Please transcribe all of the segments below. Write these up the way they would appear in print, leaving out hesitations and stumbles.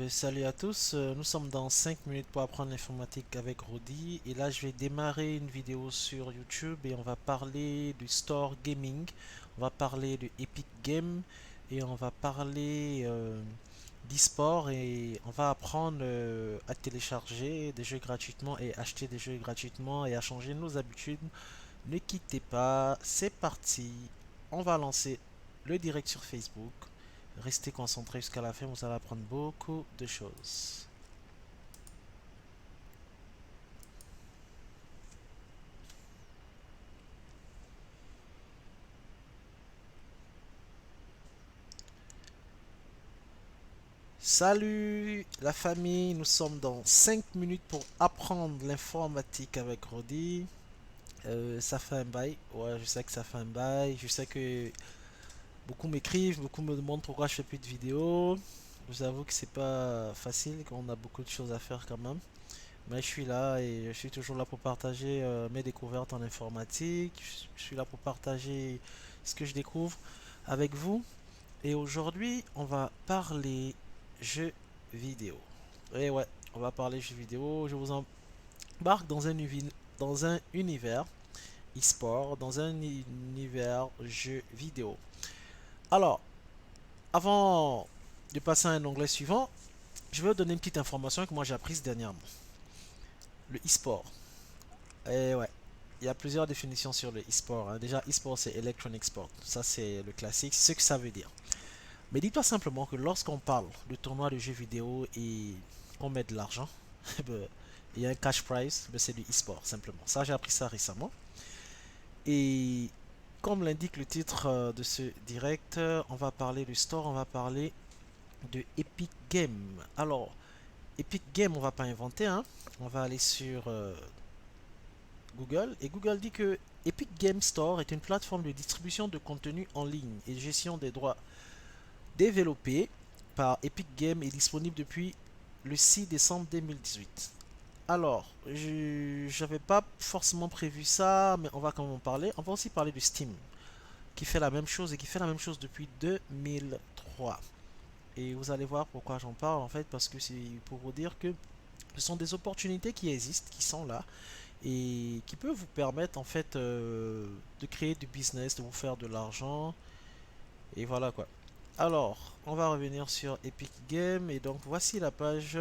Salut à tous, nous sommes dans 5 minutes pour apprendre l'informatique avec Rodi et là je vais démarrer une vidéo sur YouTube et on va parler du store gaming, on va parler de Epic Games et on va parler d'e-sport et on va apprendre à télécharger des jeux gratuitement et acheter des jeux gratuitement et à changer nos habitudes. Ne quittez pas, c'est parti, on va lancer le direct sur Facebook. Restez concentrés jusqu'à la fin, vous allez apprendre beaucoup de choses. Salut la famille, nous sommes dans 5 minutes pour apprendre l'informatique avec Rodi. Ça fait un bail, ouais, je sais que ça fait un bail, je sais que beaucoup m'écrivent, beaucoup me demandent pourquoi je fais plus de vidéos. Je vous avoue que c'est pas facile, qu'on a beaucoup de choses à faire quand même. Mais je suis là et je suis toujours là pour partager mes découvertes en informatique. Je suis là pour partager ce que je découvre avec vous. Et aujourd'hui, on va parler jeux vidéo. Et ouais, on va parler jeux vidéo. Je vous embarque dans un univers e-sport, dans un univers jeux vidéo. Alors, avant de passer à un onglet suivant, je vais vous donner une petite information que moi j'ai apprise dernièrement. Le e-sport. Et ouais, il y a plusieurs définitions sur le e-sport, hein. Déjà, e-sport c'est Electronic Sport. Ça c'est le classique, c'est ce que ça veut dire. Mais dis-toi simplement que lorsqu'on parle de tournois de jeux vidéo et qu'on met de l'argent, ben, il y a un cash prize, ben, c'est du e-sport simplement. Ça, j'ai appris ça récemment. Et comme l'indique le titre de ce direct, on va parler du store, on va parler de Epic Games. Alors, Epic Games, on va pas inventer, hein. On va aller sur Google et Google dit que Epic Games Store est une plateforme de distribution de contenu en ligne et de gestion des droits développée par Epic Games et disponible depuis le 6 décembre 2018. Alors, je n'avais pas forcément prévu ça, mais on va quand même en parler. On va aussi parler de Steam, qui fait la même chose et qui fait la même chose depuis 2003. Et vous allez voir pourquoi j'en parle en fait, parce que c'est pour vous dire que ce sont des opportunités qui existent, qui sont là, et qui peuvent vous permettre en fait de créer du business, de vous faire de l'argent, et voilà quoi. Alors, on va revenir sur Epic Games et donc voici la page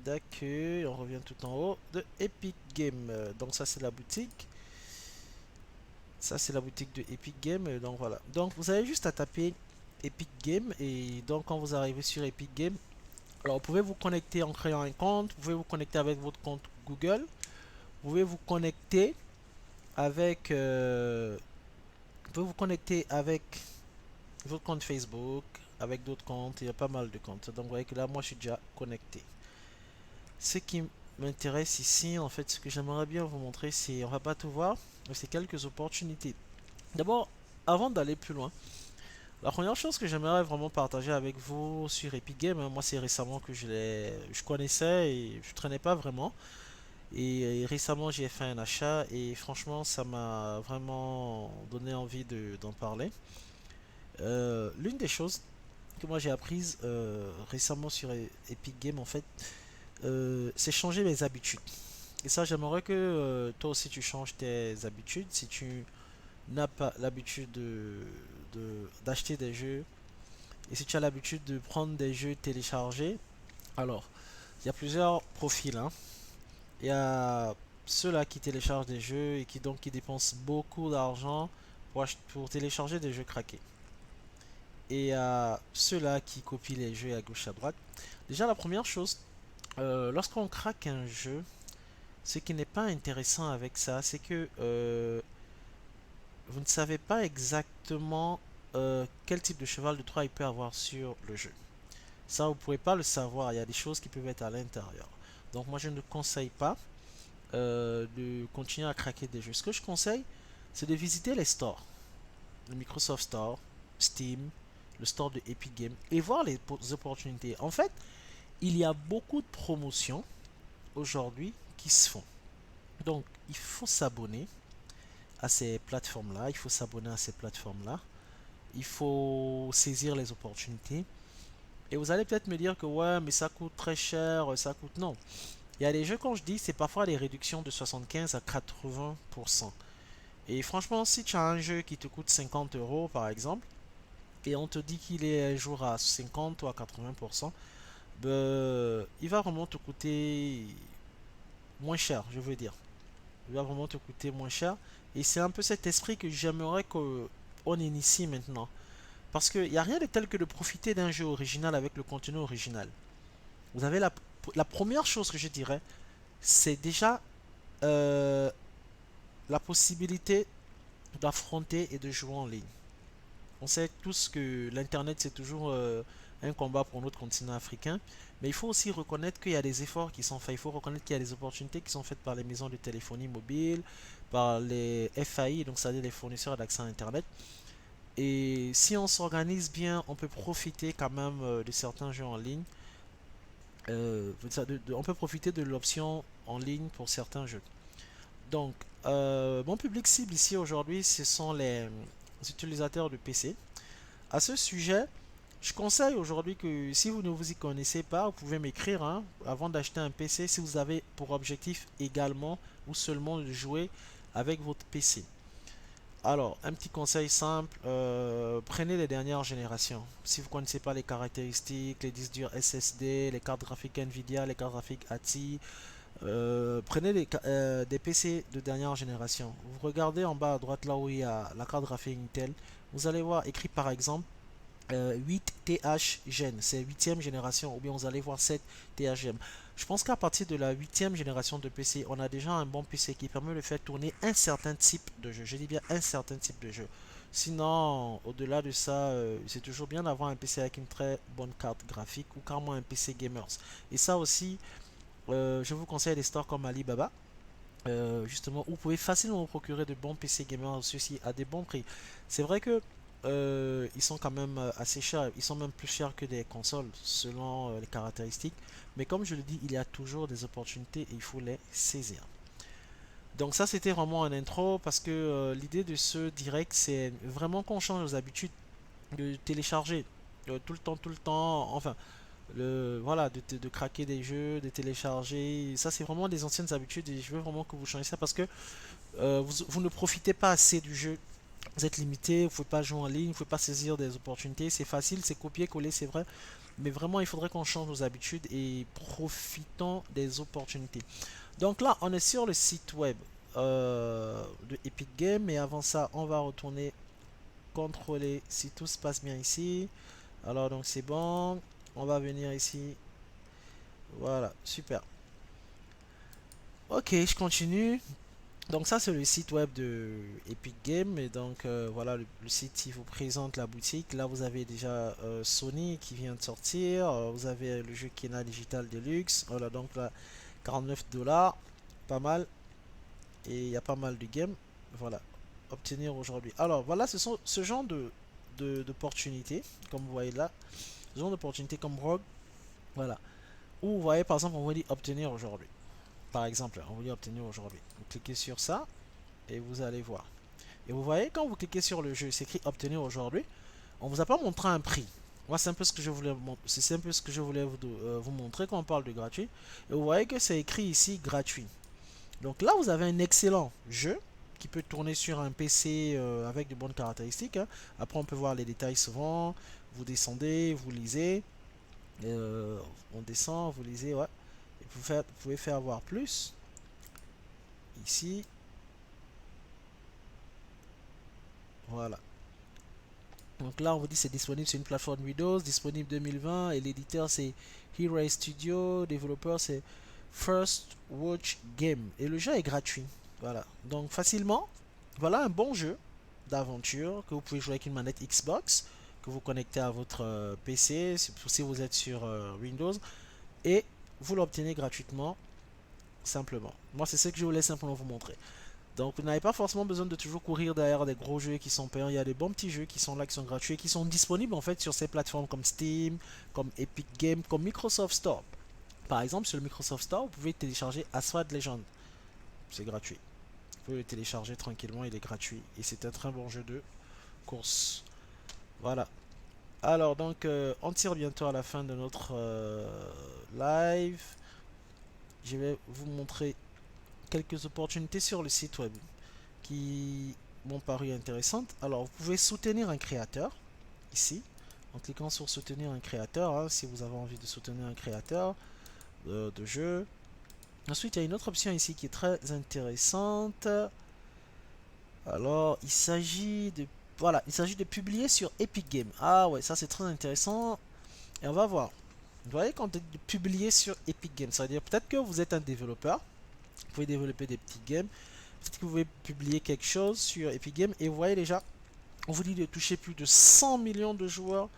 d'accueil. On revient tout en haut de Epic Games. Donc ça c'est la boutique. Ça c'est la boutique de Epic Games. Donc voilà. Donc vous avez juste à taper Epic Games et donc quand vous arrivez sur Epic Games, alors vous pouvez vous connecter en créant un compte. Vous pouvez vous connecter avec votre compte Google. Vous pouvez vous connecter avec, vous pouvez vous connecter avec votre compte Facebook, avec d'autres comptes, il y a pas mal de comptes. Donc vous voyez que là, moi, je suis déjà connecté. Ce qui m'intéresse ici, en fait, ce que j'aimerais bien vous montrer, c'est, on va pas tout voir, mais c'est quelques opportunités. D'abord, avant d'aller plus loin, la première chose que j'aimerais vraiment partager avec vous sur Epic Games, hein, moi c'est récemment que je connaissais et je traînais pas vraiment. Et récemment j'ai fait un achat et franchement ça m'a vraiment donné envie d'en parler. L'une des choses que moi j'ai apprises récemment sur Epic Games en fait, c'est changer mes habitudes. Et ça, j'aimerais que toi aussi tu changes tes habitudes. Si tu n'as pas l'habitude d'acheter des jeux et si tu as l'habitude de prendre des jeux téléchargés, alors il y a plusieurs profils, hein. Il y a ceux-là qui téléchargent des jeux et qui dépensent beaucoup d'argent pour télécharger des jeux craqués. Et à ceux-là qui copient les jeux à gauche à droite. Déjà, la première chose, lorsqu'on craque un jeu, ce qui n'est pas intéressant avec ça, c'est que vous ne savez pas exactement quel type de cheval de Troie il peut avoir sur le jeu. Ça, vous ne pouvez pas le savoir. Il y a des choses qui peuvent être à l'intérieur. Donc, moi, je ne conseille pas de continuer à craquer des jeux. Ce que je conseille, c'est de visiter les stores. Le Microsoft Store, Steam, le store de Epic Games et voir les opportunités. En fait, il y a beaucoup de promotions aujourd'hui qui se font. Donc, il faut s'abonner à ces plateformes-là. Il faut s'abonner à ces plateformes-là. Il faut saisir les opportunités. Et vous allez peut-être me dire que ouais, mais ça coûte très cher, ça coûte... Non. Il y a des jeux, quand je dis, c'est parfois des réductions de 75 à 80%. Et franchement, si tu as un jeu qui te coûte 50 euros, par exemple, et on te dit qu'il est un jour à 50 ou à 80%, ben, il va vraiment te coûter moins cher, je veux dire. Il va vraiment te coûter moins cher. Et c'est un peu cet esprit que j'aimerais qu'on initie maintenant. Parce qu'il n'y a rien de tel que de profiter d'un jeu original avec le contenu original. Vous avez la première chose que je dirais, c'est déjà euh, la possibilité d'affronter et de jouer en ligne. On sait tous que l'Internet, c'est toujours un combat pour notre continent africain, mais il faut aussi reconnaître qu'il y a des efforts qui sont faits. Il faut reconnaître qu'il y a des opportunités qui sont faites par les maisons de téléphonie mobile, par les FAI, donc c'est-à-dire les fournisseurs d'accès à Internet. Et si on s'organise bien, on peut profiter quand même de certains jeux en ligne. On peut profiter de l'option en ligne pour certains jeux. Donc, mon public cible ici aujourd'hui, ce sont les utilisateurs de PC. À ce sujet, je conseille aujourd'hui que si vous ne vous y connaissez pas, vous pouvez m'écrire hein, avant d'acheter un PC si vous avez pour objectif également ou seulement de jouer avec votre PC. Alors, un petit conseil simple, prenez les dernières générations. Si vous ne connaissez pas les caractéristiques, les disques durs SSD, les cartes graphiques Nvidia, les cartes graphiques ATI, prenez des PC de dernière génération. Vous regardez en bas à droite là où il y a la carte graphique Intel. Vous allez voir écrit par exemple 8TH Gen, c'est 8e génération, ou bien vous allez voir 7THM. Je pense qu'à partir de la 8e génération de PC, on a déjà un bon PC qui permet de faire tourner un certain type de jeu. Je dis bien un certain type de jeu. Sinon, au-delà de ça, c'est toujours bien d'avoir un PC avec une très bonne carte graphique ou carrément un PC gamers. Et ça aussi, je vous conseille des stores comme Alibaba. Justement, vous pouvez facilement vous procurer de bons PC gamers, ceux-ci à des bons prix. C'est vrai que ils sont quand même assez chers, ils sont même plus chers que des consoles selon les caractéristiques. Mais comme je le dis, il y a toujours des opportunités et il faut les saisir. Donc ça c'était vraiment un intro parce que l'idée de ce direct c'est vraiment qu'on change nos habitudes de télécharger tout le temps, enfin voilà, de craquer des jeux, de télécharger. Ça c'est vraiment des anciennes habitudes et je veux vraiment que vous changiez ça parce que vous ne profitez pas assez du jeu. Vous êtes limité, vous ne pouvez pas jouer en ligne, vous ne pouvez pas saisir des opportunités. C'est facile, c'est copier-coller, c'est vrai. Mais vraiment, il faudrait qu'on change nos habitudes et profitons des opportunités. Donc là, on est sur le site web de Epic Games. Mais avant ça, on va retourner contrôler si tout se passe bien ici. Alors, donc c'est bon. On va venir ici. Voilà, super. Ok, je continue. Donc ça c'est le site web de Epic Games et donc voilà le site qui vous présente la boutique. Là vous avez déjà Sony qui vient de sortir, vous avez le jeu Kena Digital Deluxe, voilà donc là 49 dollars, pas mal et il y a pas mal de games, voilà, obtenir aujourd'hui. Alors voilà ce genre d'opportunités comme vous voyez là, ce genre d'opportunités comme Rogue, voilà, où vous voyez par exemple on vous dit obtenir aujourd'hui. Par exemple, on vous dit obtenir aujourd'hui. Vous cliquez sur ça et vous allez voir. Et vous voyez, quand vous cliquez sur le jeu, c'est écrit obtenir aujourd'hui. On vous a pas montré un prix. Moi, c'est un peu ce que je voulais c'est un peu ce que je voulais vous montrer quand on parle de gratuit. Et vous voyez que c'est écrit ici gratuit. Donc là, vous avez un excellent jeu qui peut tourner sur un PC avec de bonnes caractéristiques, hein. Après, on peut voir les détails souvent. Vous descendez, vous lisez. On descend, vous lisez, ouais. Et vous pouvez faire voir plus. Ici, voilà. Donc là, on vous dit c'est disponible sur une plateforme Windows, disponible 2020 et l'éditeur c'est Hero Studio, développeur c'est First Watch Game et le jeu est gratuit. Voilà. Donc facilement, voilà un bon jeu d'aventure que vous pouvez jouer avec une manette Xbox que vous connectez à votre PC si vous êtes sur Windows et vous l'obtenez gratuitement simplement. Moi, c'est ce que je voulais simplement vous montrer. Donc vous n'avez pas forcément besoin de toujours courir derrière des gros jeux qui sont payants. Il y a des bons petits jeux qui sont là, qui sont gratuits, et qui sont disponibles en fait sur ces plateformes comme Steam, comme Epic Games, comme Microsoft Store. Par exemple, sur le Microsoft Store, vous pouvez télécharger Asphalt Legend. C'est gratuit. Vous pouvez le télécharger tranquillement, il est gratuit. Et c'est un très bon jeu de course. Voilà. Alors, donc, on tire bientôt à la fin de notre live. Je vais vous montrer quelques opportunités sur le site web qui m'ont paru intéressantes. Alors, vous pouvez soutenir un créateur ici en cliquant sur soutenir un créateur, hein, si vous avez envie de soutenir un créateur de jeu. Ensuite, il y a une autre option ici qui est très intéressante. Alors, il s'agit de voilà, il s'agit de publier sur Epic Games. Ah ouais, ça c'est très intéressant. Et on va voir. Vous voyez, quand on dit de publier sur Epic Games, ça veut dire peut-être que vous êtes un développeur. Vous pouvez développer des petits games. Peut-être que vous pouvez publier quelque chose sur Epic Games. Et vous voyez déjà, on vous dit de toucher plus de 100 millions de joueurs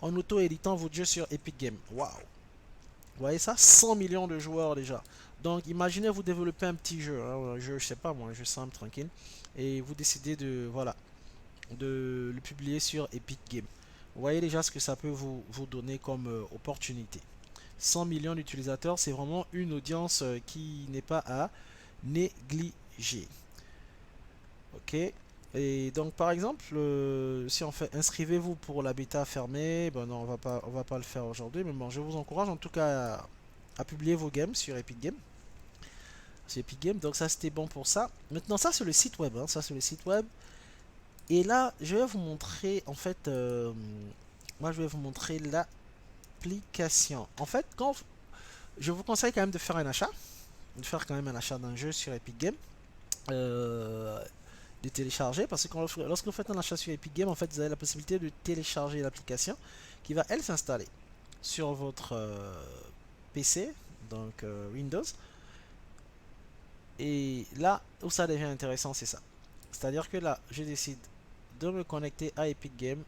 en auto-éditant votre jeu sur Epic Games. Waouh! Vous voyez ça? 100 millions de joueurs déjà. Donc imaginez vous développez un petit jeu, hein, un jeu, je sais pas moi, un jeu simple, tranquille. Et vous décidez de, voilà, de le publier sur Epic Games. Vous voyez déjà ce que ça peut vous donner comme opportunité. 100 millions d'utilisateurs, c'est vraiment une audience qui n'est pas à négliger. Ok. Et donc par exemple, si on fait inscrivez-vous pour la bêta fermée, ben non, on va pas le faire aujourd'hui, mais bon, je vous encourage en tout cas à publier vos games sur Epic Games. Sur Epic Games, donc ça c'était bon pour ça. Maintenant ça c'est le site web, hein, ça c'est le site web. Et là, je vais vous montrer, en fait, moi je vais vous montrer l'application. En fait, quand je vous conseille quand même de faire un achat, de faire quand même un achat d'un jeu sur Epic Games, euh, de télécharger, parce que lorsque vous faites un achat sur Epic Games, en fait, vous avez la possibilité de télécharger l'application qui va, elle, s'installer sur votre PC, donc Windows. Et là où ça devient intéressant, c'est ça. C'est-à-dire que là, je décide de me connecter à Epic Games,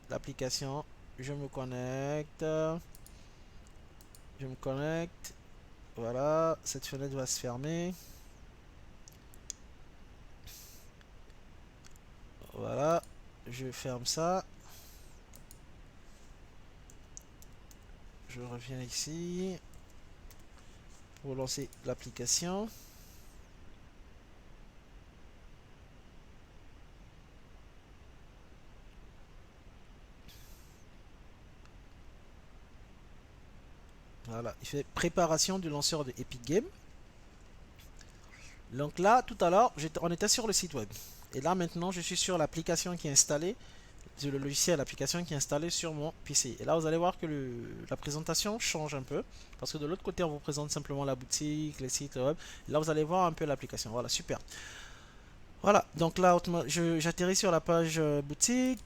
l'application, je me connecte, voilà, cette fenêtre va se fermer, voilà, je ferme ça, je reviens ici pour lancer l'application. Voilà, il fait préparation du lanceur de Epic Games. Donc là, tout à l'heure, on était sur le site web. Et là, maintenant, je suis sur l'application qui est installée, le logiciel, l'application qui est installée sur mon PC. Et là, vous allez voir que la présentation change un peu. Parce que de l'autre côté, on vous présente simplement la boutique, les sites web. Et là, vous allez voir un peu l'application. Voilà, super. Voilà, donc là, j'atterris sur la page boutique.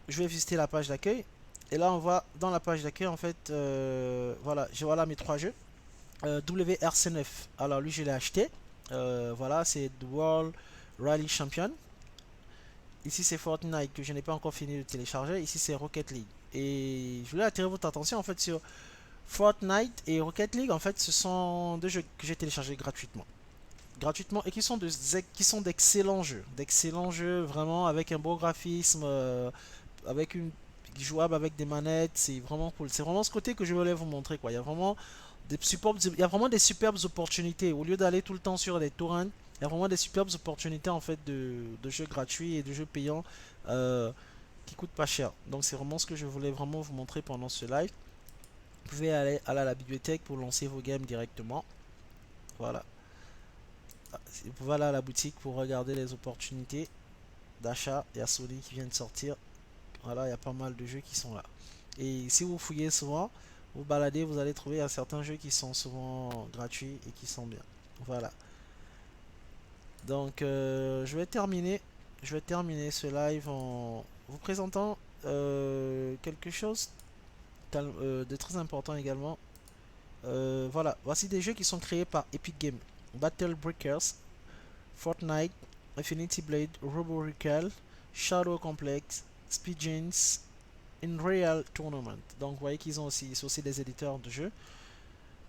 Je vais visiter la page d'accueil. Et là, on va dans la page d'accueil, en fait, voilà, voilà mes trois jeux. WRC9, alors lui, je l'ai acheté. Voilà, c'est The World Rally Champion. Ici, c'est Fortnite que je n'ai pas encore fini de télécharger. Ici, c'est Rocket League. Et je voulais attirer votre attention, en fait, sur Fortnite et Rocket League. En fait, ce sont deux jeux que j'ai téléchargés gratuitement et qui sont d'excellents jeux vraiment avec un beau graphisme, avec une jouable avec des manettes, c'est vraiment cool. C'est vraiment ce côté que je voulais vous montrer quoi. Il y a vraiment des superbes opportunités au lieu d'aller tout le temps sur des torrents. Il y a vraiment des superbes opportunités en fait de jeux gratuits et de jeux payants qui coûtent pas cher. Donc c'est vraiment ce que je voulais vraiment vous montrer pendant ce live. Vous pouvez aller à la bibliothèque pour lancer vos games directement. Voilà. Vous pouvez aller à la boutique pour regarder les opportunités d'achat. Il y a Sony qui vient de sortir. Voilà, il y a pas mal de jeux qui sont là. Et si vous fouillez souvent, vous baladez, vous allez trouver certains jeux qui sont souvent gratuits et qui sont bien. Voilà. Donc je vais terminer ce live en vous présentant quelque chose de très important également. Voilà, voici des jeux qui sont créés par Epic Games. Battle Breakers, Fortnite, Infinity Blade, Robo Recall, Shadow Complex, Speedjins, Unreal Tournament. Donc vous voyez qu'ils ont aussi, sont aussi des éditeurs de jeux.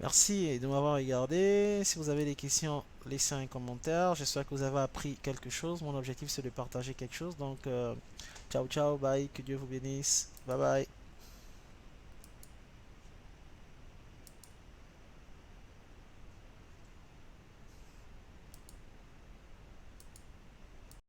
Merci de m'avoir regardé. Si vous avez des questions, laissez un commentaire. J'espère que vous avez appris quelque chose. Mon objectif c'est de partager quelque chose. Donc ciao ciao, bye, que Dieu vous bénisse. Bye bye.